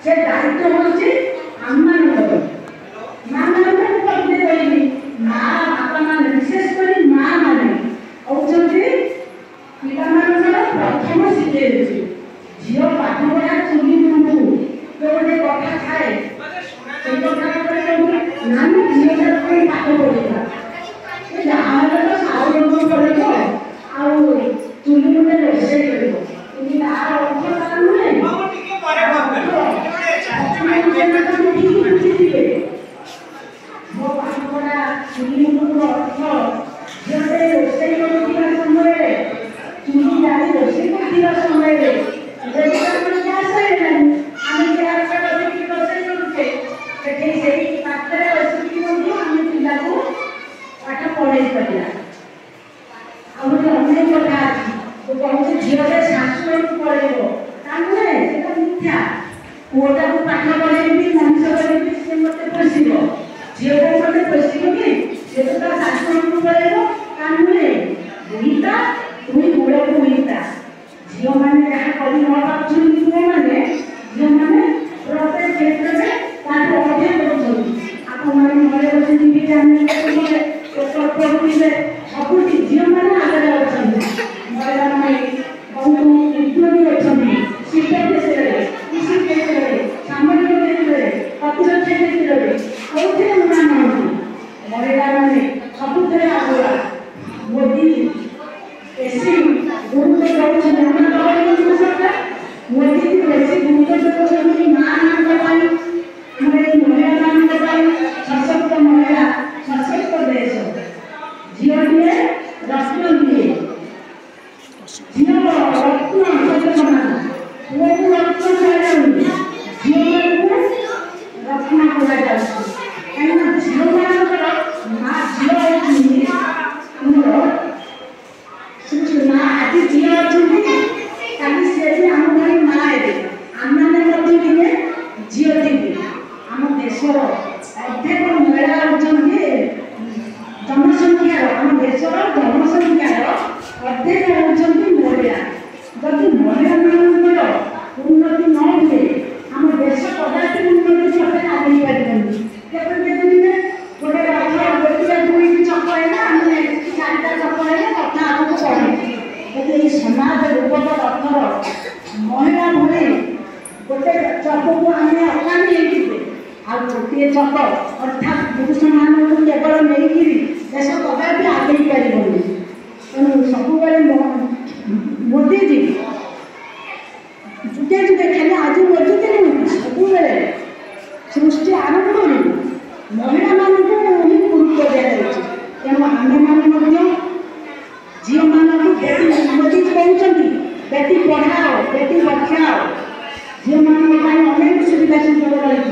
से दायित्व होची आम्मानकर मानकर पत्नी बोली माँ बापा माने विशेष करी माँ माने औचंती पिलामानकर प्रथम शिखे देछि झियो पाठ पढ़ा चुली मुंडू तो गोटे कथा थाए से कथा करे नानी झियो कोई पाठ पढ़िला ए जहां तो साउंड को पढ़िबो आ चुली मुंडे रोषे करिबो इ तार अर्थ तार नुहे हम टिके परे मो पाठ पढ़ा चुली मुंडू अर्थ जेते रोषे करिबा समय चुली जाई रोषे करिबा समय पुओटा को पाठ पढ़ेबी मनुष्य करेबी से मते पोषिबो झियो को मते पोषिबो कि से तो ता शास्त्र को पढ़ेबो कानुने बुईता तुई गुड़े को बुईता झियो माने जहा करी न पाछुन पुओ माने झियो माने प्रत्येक क्षेत्र में तार अधे करछन आपन माने घरे बसे टीवी चैनल देखिबे पेपर पढिबे सबुठी झियो माने आगे अछन महिला माने बहुत विद्वान अछन शिक्षा क्षेत्र कृषि क्षेत्र सामाजिक क्षेत्र प्रतिरक्षा क्षेत्र कौथे उन्नयन महिला माने सबुथे आगुआ मोदी एसी गुरुत्व दउछन उन्नयन सरकार मोदी एसी गुरुत्व दउछन मां मान पाई हमरे महिला मान पाई सशक्त महिला सशक्त देश जीवने रत्न दिए जीवन रत्न सत्य मान वो रत्न चाहिए जीवन को रत्न को जाए एना जीवन का मां जीवन हमरो सुचना आदि जीवन छुटी काली से हम भाई मां है आमाने मध्य दिने जीव दिने हम देशर अधिक महिला होचंती जनसंख्या हम देशर जनसंख्या अधिक होचंती महिला जदि महिला मानकर उन्नति न हुए हम देश पदार्थ उन्नति होते आगे पारिबनी केते दिन गोटे रथ गोटे दुई चक्र है ना हमने चारटा चक्र है कथा आगु पड़े यदि समाज रूपक रथर महिला भले गोटे चक्र को आम अकामी होते आ गोटे चक्र अर्थात पुरुष मान केवल नहीं देश कदापि आगे पारिबनी तेणु सब मोदी जी जुगे जुगे खाली आज मोदी दिन सब सृष्टि आरंभ महिला मानक ही गुरुत्व दिया तेणु आम मान झील मान बेटी मोदी कहते बेटी पढ़ाओ बेटी बचाओ झील मान अनेक सुविधा सुयोग रही।